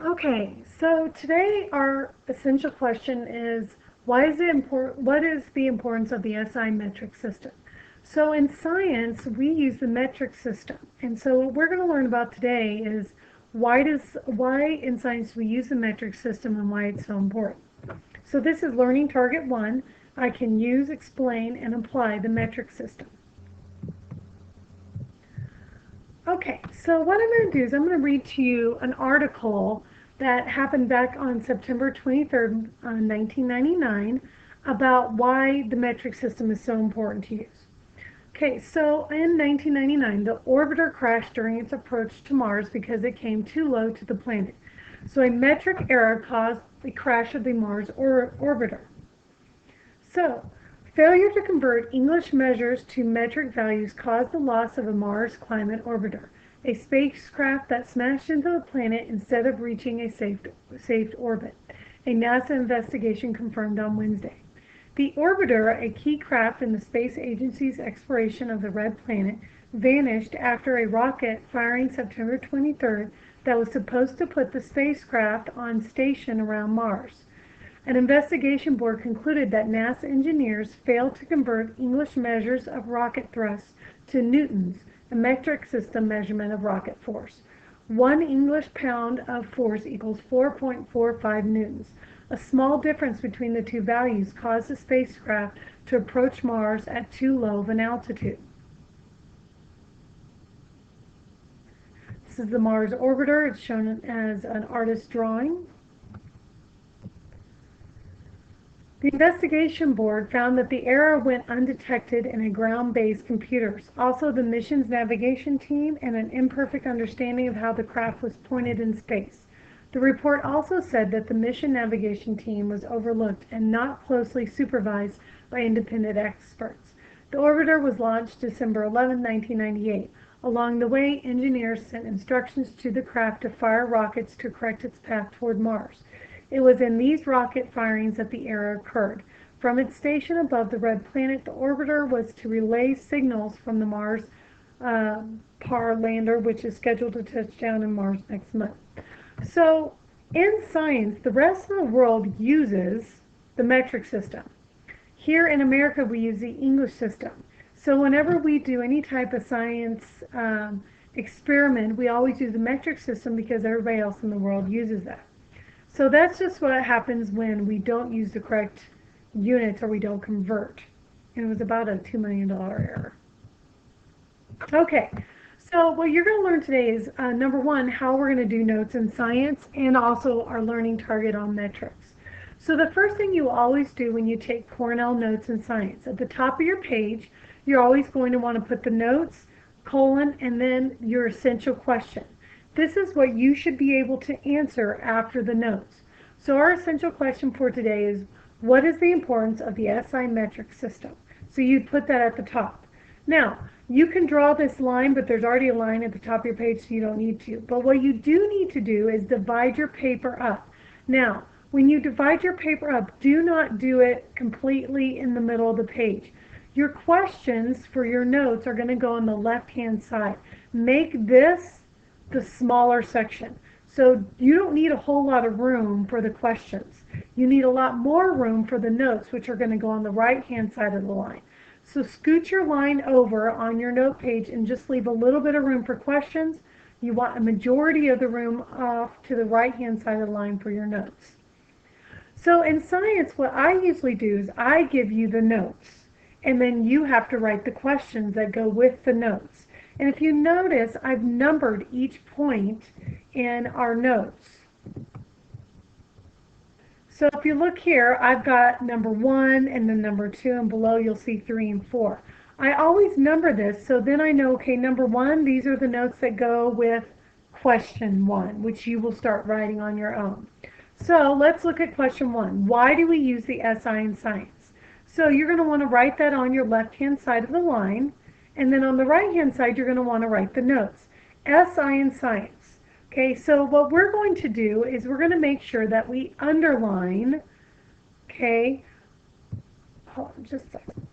Okay, so today our essential question is what is the importance of the SI metric system? So in science, we use the metric system. And so what we're going to learn about today is why in science we use the metric system and why it's so important. So this is learning target 1. I can use, explain, and apply the metric system. Okay, so what I'm going to do is I'm going to read to you an article that happened back on September 23rd, 1999, about why the metric system is so important to use. Okay, so in 1999, the orbiter crashed during its approach to Mars because it came too low to the planet. So a metric error caused the crash of the Mars orbiter. So, failure to convert English measures to metric values caused the loss of a Mars climate orbiter, a spacecraft that smashed into the planet instead of reaching a safe orbit, a NASA investigation confirmed on Wednesday. The orbiter, a key craft in the space agency's exploration of the red planet, vanished after a rocket firing September 23rd that was supposed to put the spacecraft on station around Mars. An investigation board concluded that NASA engineers failed to convert English measures of rocket thrust to newtons, a metric system measurement of rocket force. 1 English pound of force equals 4.45 newtons. A small difference between the two values caused the spacecraft to approach Mars at too low of an altitude. This is the Mars orbiter. It's shown as an artist's drawing. The investigation board found that the error went undetected in a ground-based computers, also the mission's navigation team, and an imperfect understanding of how the craft was pointed in space. The report also said that the mission navigation team was overlooked and not closely supervised by independent experts. The orbiter was launched December 11, 1998. Along the way, engineers sent instructions to the craft to fire rockets to correct its path toward Mars. It was in these rocket firings that the error occurred. From its station above the red planet, the orbiter was to relay signals from the Mars PAR lander, which is scheduled to touch down in Mars next month. So, in science, the rest of the world uses the metric system. Here in America, we use the English system. So whenever we do any type of science experiment, we always use the metric system because everybody else in the world uses that. So that's just what happens when we don't use the correct units or we don't convert. And it was about a $2 million error. Okay, so what you're going to learn today is, number one, how we're going to do notes in science and also our learning target on metrics. So the first thing you always do when you take Cornell notes in science, at the top of your page, you're always going to want to put the notes, colon, and then your essential question. This is what you should be able to answer after the notes. So our essential question for today is, what is the importance of the SI metric system? So you'd put that at the top. Now, you can draw this line, but there's already a line at the top of your page, so you don't need to. But what you do need to do is divide your paper up. Now, when you divide your paper up, do not do it completely in the middle of the page. Your questions for your notes are going to go on the left-hand side. Make this the smaller section. So you don't need a whole lot of room for the questions. You need a lot more room for the notes, which are going to go on the right-hand side of the line. So scoot your line over on your note page and just leave a little bit of room for questions. You want a majority of the room off to the right-hand side of the line for your notes. So in science, what I usually do is I give you the notes, and then you have to write the questions that go with the notes. And if you notice, I've numbered each point in our notes. So if you look here, I've got number 1 and then number 2, and below you'll see 3 and 4. I always number this, so then I know, okay, number 1, these are the notes that go with question 1, which you will start writing on your own. So let's look at question 1. Why do we use the SI in science? So you're going to want to write that on your left-hand side of the line. And then on the right-hand side, you're going to want to write the notes. SI in science. Okay, so what we're going to do is we're going to make sure that we underline, okay, hold on just a second.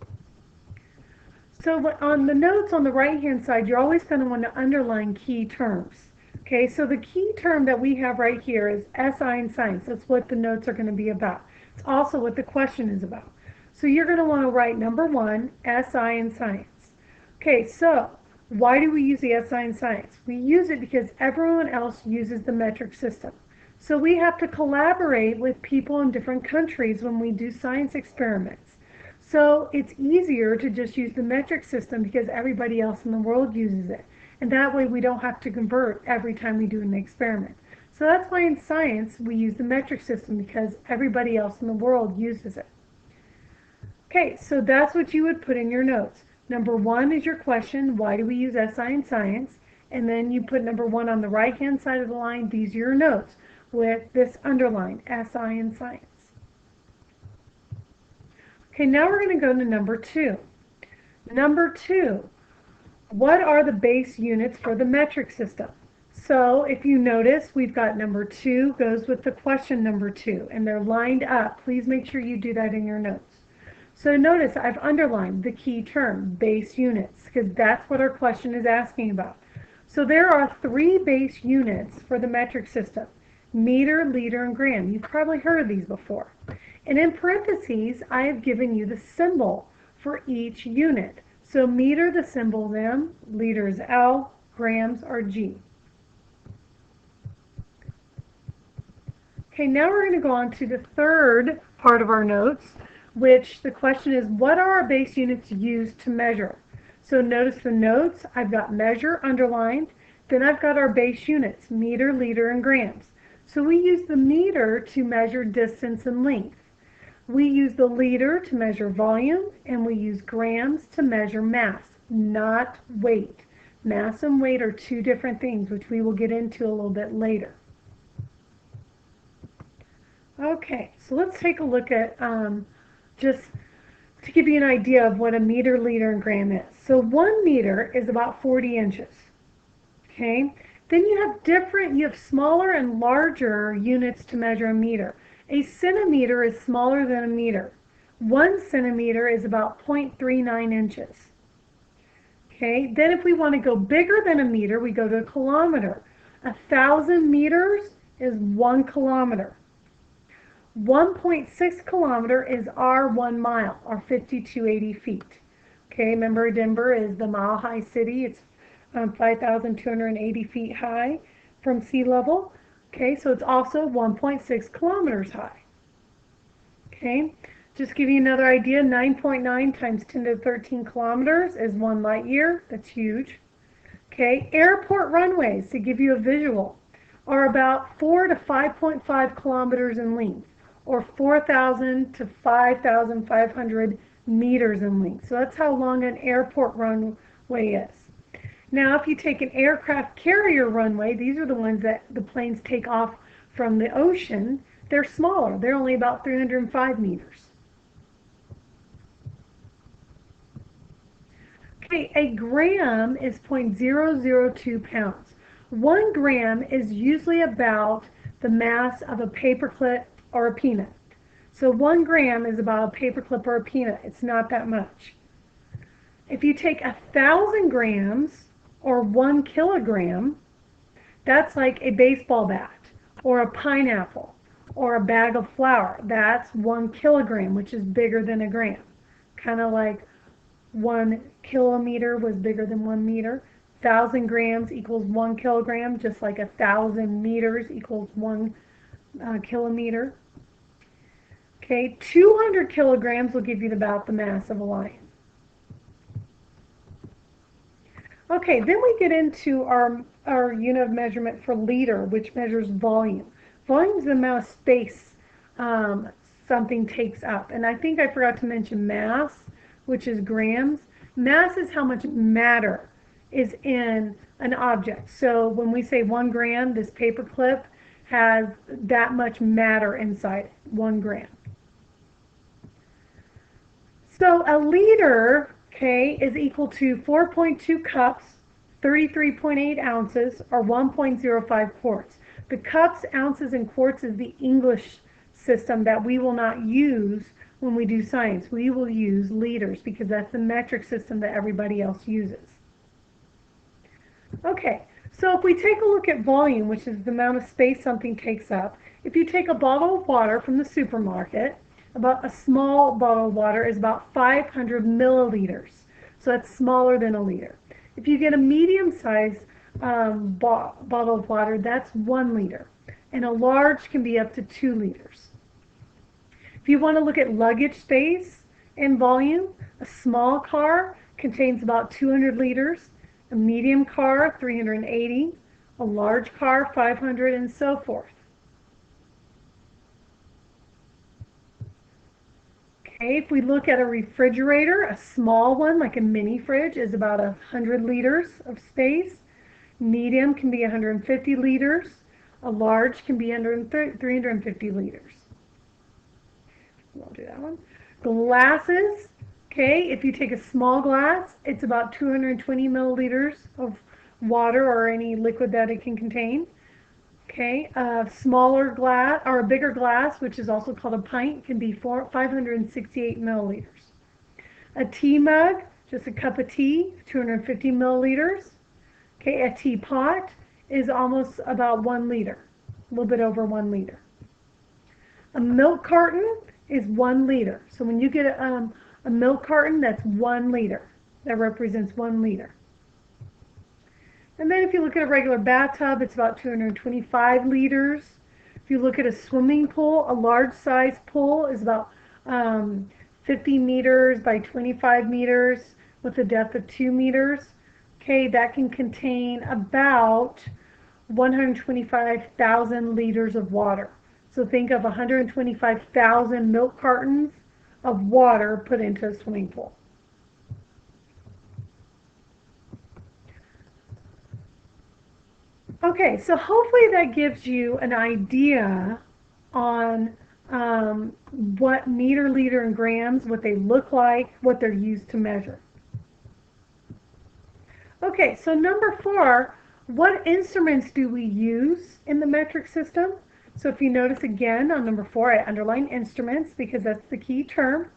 So on the notes on the right-hand side, you're always going to want to underline key terms. Okay, so the key term that we have right here is SI in science. That's what the notes are going to be about. It's also what the question is about. So you're going to want to write number 1, SI in science. Okay, so why do we use the SI in science? We use it because everyone else uses the metric system. So we have to collaborate with people in different countries when we do science experiments. So it's easier to just use the metric system because everybody else in the world uses it. And that way we don't have to convert every time we do an experiment. So that's why in science we use the metric system, because everybody else in the world uses it. Okay, so that's what you would put in your notes. Number 1 is your question, why do we use SI in science? And then you put number 1 on the right-hand side of the line. These are your notes with this underline, SI in science. Okay, now we're going to go to number 2. Number 2, what are the base units for the metric system? So if you notice, we've got number 2 goes with the question number 2, and they're lined up. Please make sure you do that in your notes. So notice I've underlined the key term, base units, because that's what our question is asking about. So there are 3 base units for the metric system: meter, liter, and gram. You've probably heard of these before. And in parentheses, I have given you the symbol for each unit. So meter, the symbol is M, liter is L, grams are G. Okay, now we're going to go on to the third part of our notes, which the question is, what are our base units used to measure? So notice the notes, I've got measure underlined, then I've got our base units, meter, liter, and grams. So we use the meter to measure distance and length. We use the liter to measure volume, and we use grams to measure mass, not weight. Mass and weight are 2 different things, which we will get into a little bit later. Okay, so let's take a look at just to give you an idea of what a meter, liter, and gram is. So 1 meter is about 40 inches. Okay, then you have smaller and larger units to measure a meter. A centimeter is smaller than a meter. 1 centimeter is about 0.39 inches. Okay, then if we want to go bigger than a meter, we go to a kilometer. 1,000 meters is 1 kilometer. 1.6 kilometer is our 1 mile, or 5,280 feet. Okay, remember Denver is the mile-high city. It's 5,280 feet high from sea level. Okay, so it's also 1.6 kilometers high. Okay, just give you another idea, 9.9 times 10 to the 13 kilometers is 1 light year. That's huge. Okay, airport runways, to give you a visual, are about 4 to 5.5 kilometers in length, or 4,000 to 5,500 meters in length. So that's how long an airport runway is. Now, if you take an aircraft carrier runway, these are the ones that the planes take off from the ocean, they're smaller. They're only about 305 meters. Okay, a gram is 0.002 pounds. 1 gram is usually about the mass of a paperclip or a peanut. So 1 gram is about a paperclip or a peanut. It's not that much. If you take 1,000 grams or 1 kilogram, that's like a baseball bat or a pineapple or a bag of flour. That's 1 kilogram, which is bigger than a gram. Kind of like 1 kilometer was bigger than 1 meter. 1,000 grams equals 1 kilogram, just like 1,000 meters equals 1 kilometer. Okay, 200 kilograms will give you about the mass of a lion. Okay, then we get into our unit of measurement for liter, which measures volume. Volume is the amount of space something takes up. And I think I forgot to mention mass, which is grams. Mass is how much matter is in an object. So when we say 1 gram, this paper clip has that much matter inside it, 1 gram. So a liter, okay, is equal to 4.2 cups, 33.8 ounces, or 1.05 quarts. The cups, ounces, and quarts is the English system that we will not use when we do science. We will use liters because that's the metric system that everybody else uses. Okay, So if we take a look at volume, which is the amount of space something takes up, if you take a bottle of water from the supermarket, about a small bottle of water is about 500 milliliters. So that's smaller than a liter. If you get a medium-sized bottle of water, that's 1 liter. And a large can be up to 2 liters. If you want to look at luggage space and volume, a small car contains about 200 liters, a medium car 380, a large car 500, and so forth. Okay, if we look at a refrigerator, a small one like a mini fridge is about 100 liters of space. Medium can be 150 liters. A large can be under 350 liters. We'll do that one. Glasses, okay, if you take a small glass, it's about 220 milliliters of water or any liquid that it can contain. Okay, a smaller glass or a bigger glass, which is also called a pint, can be 568 milliliters. A tea mug, just a cup of tea, 250 milliliters. Okay, a teapot is almost about 1 liter, a little bit over 1 liter. A milk carton is 1 liter. So when you get a milk carton, that's 1 liter. That represents 1 liter. And then if you look at a regular bathtub, it's about 225 liters. If you look at a swimming pool, a large size pool is about 50 meters by 25 meters with a depth of 2 meters. Okay, that can contain about 125,000 liters of water. So think of 125,000 milk cartons of water put into a swimming pool. Okay, so hopefully that gives you an idea on what meter, liter, and grams, what they look like, what they're used to measure. Okay, so number 4, what instruments do we use in the metric system? So if you notice again on number 4, I underline instruments because that's the key term.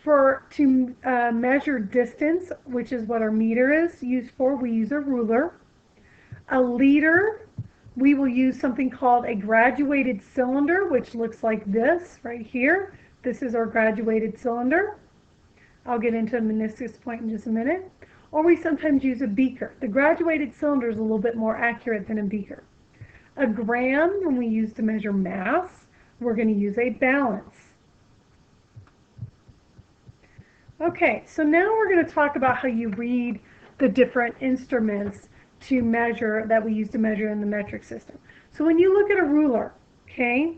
To measure distance, which is what our meter is used for, we use a ruler. A liter, we will use something called a graduated cylinder, which looks like this right here. This is our graduated cylinder. I'll get into a meniscus point in just a minute. Or we sometimes use a beaker. The graduated cylinder is a little bit more accurate than a beaker. A gram, when we use to measure mass, we're going to use a balance. Okay, so now we're going to talk about how you read the different instruments to measure that we use to measure in the metric system. So when you look at a ruler, okay,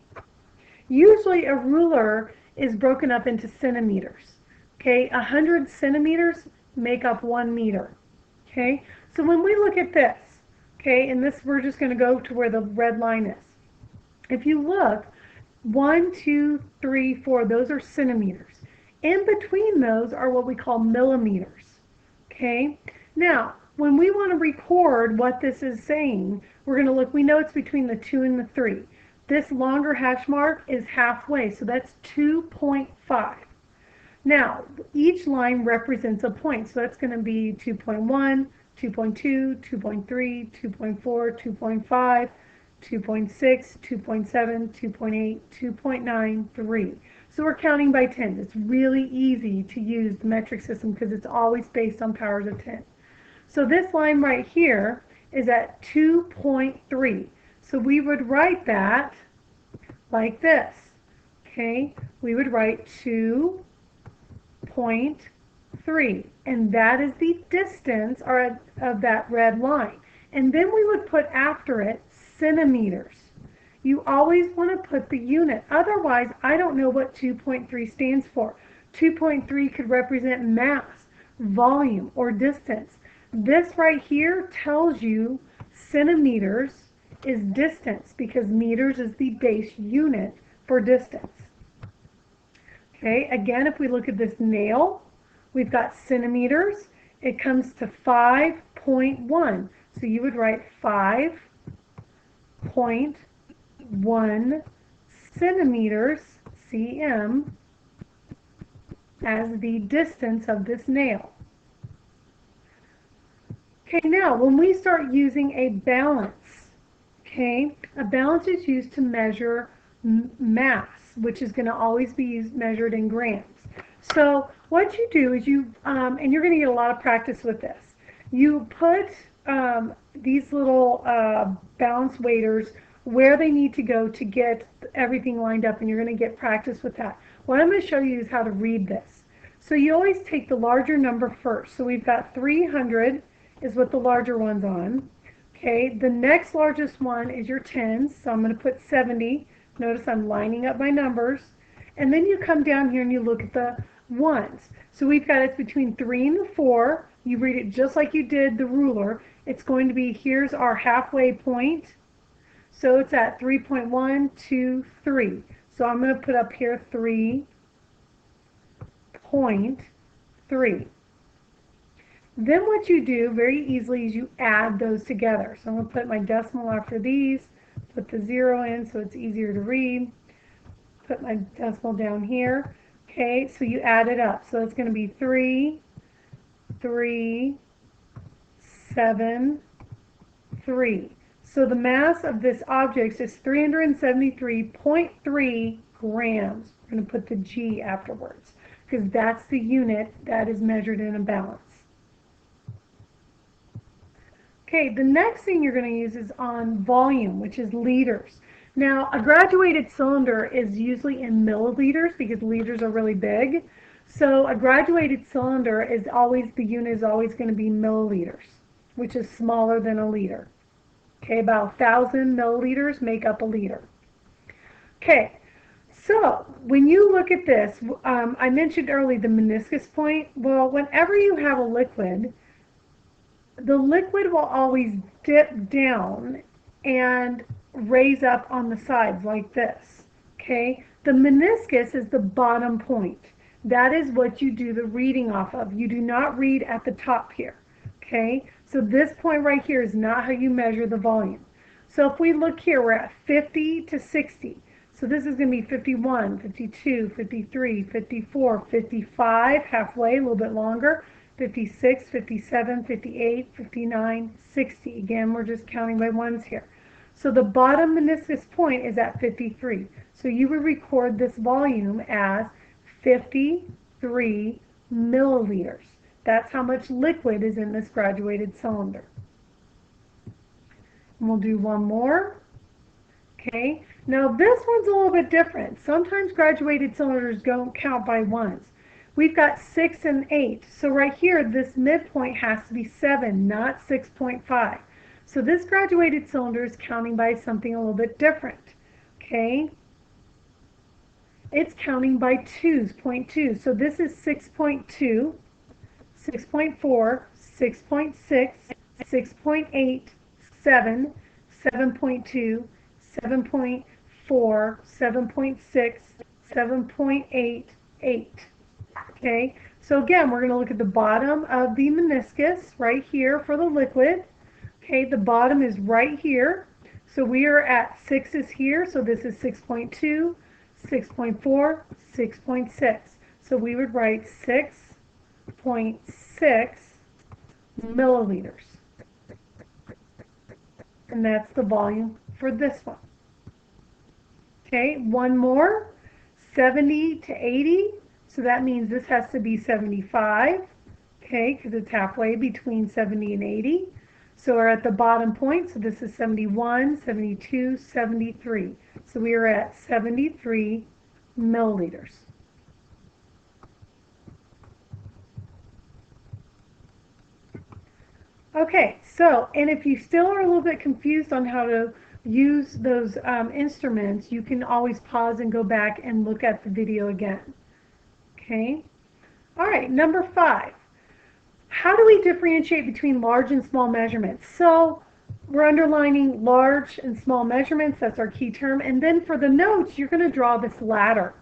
usually a ruler is broken up into centimeters. Okay, 100 centimeters make up 1 meter. Okay, so when we look at this, okay, and this we're just going to go to where the red line is. If you look, 1, 2, 3, 4, those are centimeters. In between those are what we call millimeters. Okay, now when we want to record what this is saying, we're going to look, we know it's between the 2 and the 3. This longer hash mark is halfway, so that's 2.5. Now, each line represents a point, so that's going to be 2.1, 2.2, 2.3, 2.4, 2.5, 2.6, 2.7, 2.8, 2.9, 3. So we're counting by 10. It's really easy to use the metric system because it's always based on powers of 10. So this line right here is at 2.3. So we would write that like this. Okay, we would write 2.3, and that is the distance of that red line. And then we would put after it centimeters. You always want to put the unit. Otherwise, I don't know what 2.3 stands for. 2.3 could represent mass, volume, or distance. This right here tells you centimeters is distance because meters is the base unit for distance. Okay, again, if we look at this nail, we've got centimeters. It comes to 5.1. So you would write 5.1 centimeters, cm, as the distance of this nail. Okay, now when we start using a balance, okay, a balance is used to measure mass, which is going to always be measured in grams. So what you do is and you're going to get a lot of practice with this, you put these little balance waders where they need to go to get everything lined up, and you're going to get practice with that. What I'm going to show you is how to read this. So you always take the larger number first. So we've got 300 is what the larger one's on. Okay, the next largest one is your tens, so I'm going to put 70. Notice I'm lining up my numbers. And then you come down here and you look at the ones. So we've got it's between 3 and the 4. You read it just like you did the ruler. It's going to be, here's our halfway point. So it's at 3.123. So I'm going to put up here 3.3. Then what you do very easily is you add those together. So I'm going to put my decimal after these, put the 0 in so it's easier to read, put my decimal down here. Okay, so you add it up. So it's going to be 3, 3, 7, 3. So the mass of this object is 373.3 grams. We're going to put the G afterwards because that's the unit that is measured in a balance. Okay, the next thing you're going to use is on volume, which is liters. Now, a graduated cylinder is usually in milliliters because liters are really big. So a graduated cylinder is always, the unit is always going to be milliliters, which is smaller than a liter. Okay, about 1,000 milliliters make up a liter. Okay, so when you look at this, I mentioned earlier the meniscus point. Well, whenever you have a liquid, the liquid will always dip down and raise up on the sides like this. Okay, the meniscus is the bottom point. That is what you do the reading off of. You do not read at the top here. Okay, so this point right here is not how you measure the volume. So if we look here, we're at 50 to 60. So this is going to be 51, 52, 53, 54, 55, halfway, a little bit longer, 56, 57, 58, 59, 60. Again, we're just counting by ones here. So the bottom meniscus point is at 53. So you would record this volume as 53 milliliters. That's how much liquid is in this graduated cylinder. And we'll do one more. Okay, now this one's a little bit different. Sometimes graduated cylinders don't count by ones. We've got 6 and 8. So right here, this midpoint has to be 7, not 6.5. So this graduated cylinder is counting by something a little bit different. Okay, it's counting by 2s, 0.2. So this is 6.2. 6.4, 6.6, 6.8, 7, 7.2, 7.4, 7.6, 7.8, 8. Okay, so again, we're going to look at the bottom of the meniscus right here for the liquid. Okay, the bottom is right here. So we are at 6 is here, so this is 6.2, 6.4, 6.6. So we would write 6.6 milliliters. And that's the volume for this one. Okay, one more, 70 to 80. So that means this has to be 75, okay, because it's halfway between 70 and 80. So we're at the bottom point, so this is 71, 72, 73. So we are at 73 milliliters. Okay, so, and if you still are a little bit confused on how to use those instruments, you can always pause and go back and look at the video again. Okay, all right, number 5. How do we differentiate between large and small measurements? So we're underlining large and small measurements, that's our key term, and then for the notes, you're going to draw this ladder.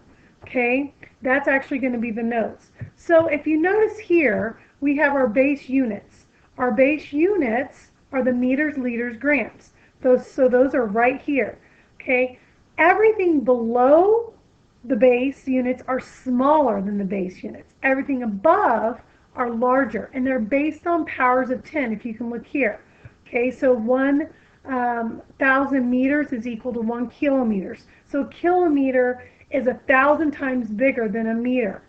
Okay, that's actually going to be the notes. So if you notice here, we have our base units. Our base units are the meters, liters, grams. So those are right here. Okay, everything below the base units are smaller than the base units. Everything above are larger, and they're based on powers of 10, if you can look here. Okay, so 1,000 meters is equal to 1 kilometers. So a kilometer is 1,000 times bigger than a meter.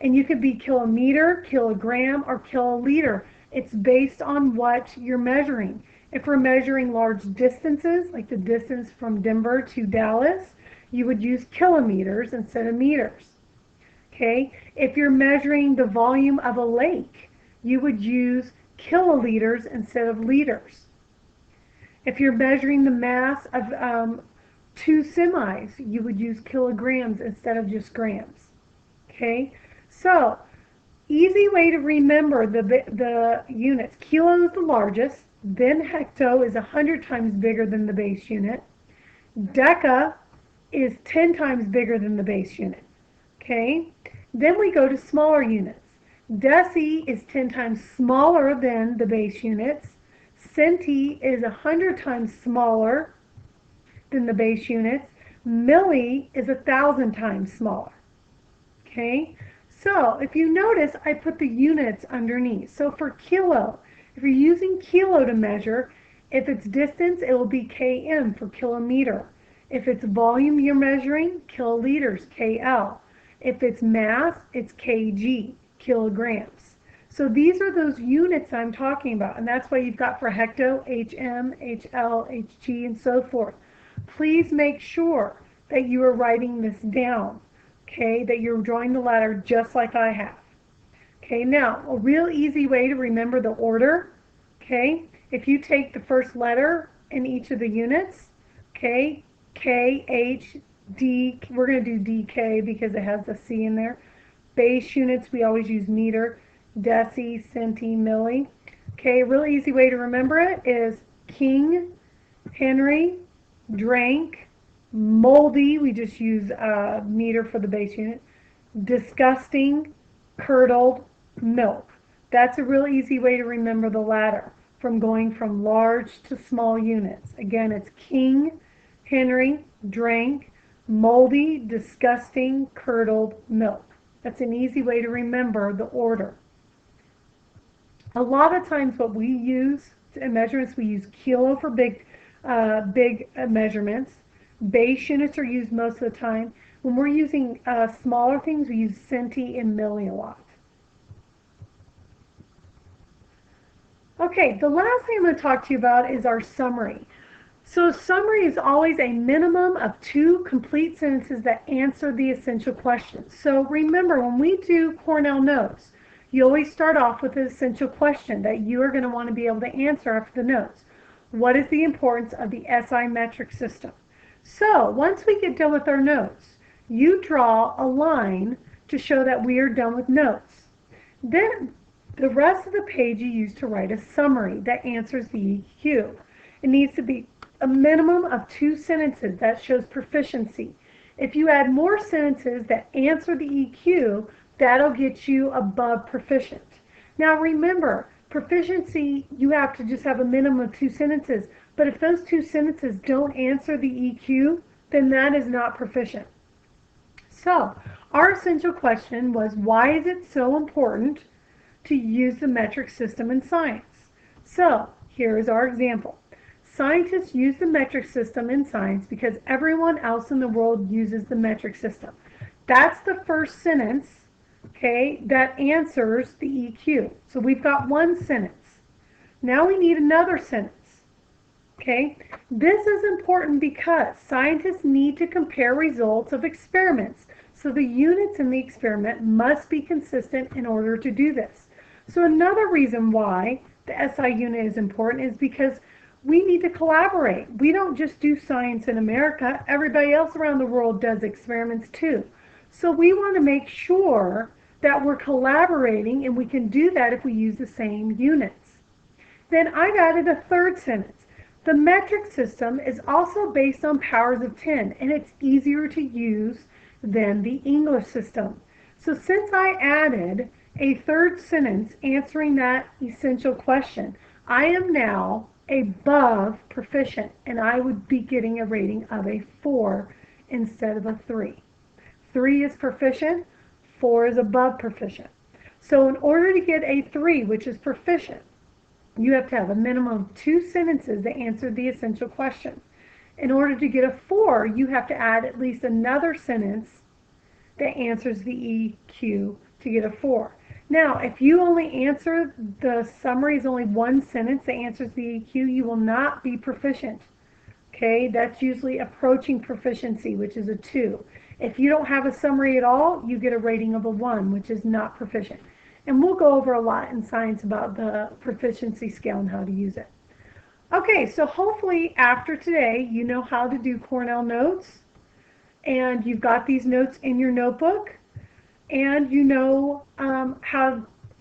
And you could be kilometer, kilogram, or kiloliter. It's based on what you're measuring. If we're measuring large distances, like the distance from Denver to Dallas, you would use kilometers instead of meters. Okay, if you're measuring the volume of a lake, you would use kiloliters instead of liters. If you're measuring the mass of 2 semis, you would use kilograms instead of just grams. Okay, so easy way to remember the units. Kilo is the largest, then hecto is 100 times bigger than the base unit. Deca is 10 times bigger than the base unit. Okay, then we go to smaller units. Deci is 10 times smaller than the base units. Centi is 100 times smaller than the base units. Milli is 1,000 times smaller. Okay, so if you notice, I put the units underneath. So for kilo, if you're using kilo to measure, if it's distance, it will be km for kilometer. If it's volume you're measuring, kiloliters, kl. If it's mass, it's kg, kilograms. So these are those units I'm talking about, and that's why you've got for hecto, hm, hl, hg, and so forth. Please make sure that you are writing this down, okay, that you're drawing the ladder just like I have. Okay, now, a real easy way to remember the order, okay, if you take the first letter in each of the units, okay, K, H, D, we're going to do DK because it has the C in there. Base units, we always use meter, deci, centi, milli. Okay, a real easy way to remember it is king, Henry, drank, moldy, we just use meter for the base unit, disgusting, curdled, milk. That's a real easy way to remember the ladder from going from large to small units. Again, it's king, Henry, drank, moldy, disgusting, curdled, milk. That's an easy way to remember the order. A lot of times what we use in measurements, we use kilo for big measurements. Base units are used most of the time. When we're using smaller things, we use centi and milli a lot. Okay, the last thing I'm going to talk to you about is our summary. So a summary is always a minimum of 2 complete sentences that answer the essential questions. So remember, when we do Cornell notes, you always start off with an essential question that you are going to want to be able to answer after the notes. What is the importance of the SI metric system? So once we get done with our notes, you draw a line to show that we are done with notes. Then the rest of the page you use to write a summary that answers the EQ. It needs to be a minimum of 2 sentences that shows proficiency. If you add more sentences that answer the EQ, that'll get you above proficient. Now remember, proficiency, you have to just have a minimum of 2 sentences, but if those 2 sentences don't answer the EQ, then that is not proficient. So our essential question was, why is it so important to use the metric system in science? So here is our example. Scientists use the metric system in science because everyone else in the world uses the metric system. That's the first sentence, okay, that answers the EQ. So we've got one sentence. Now we need another sentence, okay? This is important because scientists need to compare results of experiments. So the units in the experiment must be consistent in order to do this. So another reason why the SI unit is important is because we need to collaborate. We don't just do science in America. Everybody else around the world does experiments too. So we want to make sure that we're collaborating, and we can do that if we use the same units. Then I've added a third sentence. The metric system is also based on powers of 10, and it's easier to use than the English system. So since I added a third sentence answering that essential question, I am now above proficient, and I would be getting a rating of a 4 instead of a 3. 3 is proficient, 4 is above proficient. So in order to get a 3, which is proficient, you have to have a minimum of 2 sentences that answer the essential question. In order to get a 4, you have to add at least another sentence that answers the EQ to get a 4. Now, if you only answer the summary is only one sentence that answers the EQ, you will not be proficient. Okay, that's usually approaching proficiency, which is a 2. If you don't have a summary at all, you get a rating of a 1, which is not proficient. And we'll go over a lot in science about the proficiency scale and how to use it. Okay, so hopefully after today, you know how to do Cornell notes, and you've got these notes in your notebook, and you know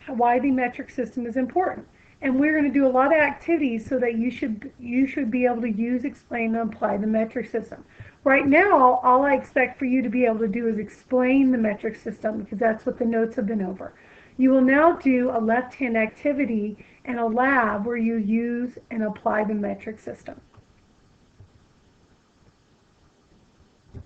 why the metric system is important. And we're going to do a lot of activities so that you should be able to use, explain, and apply the metric system. Right now, all I expect for you to be able to do is explain the metric system, because that's what the notes have been over. You will now do a left-hand activity and a lab where you use and apply the metric system.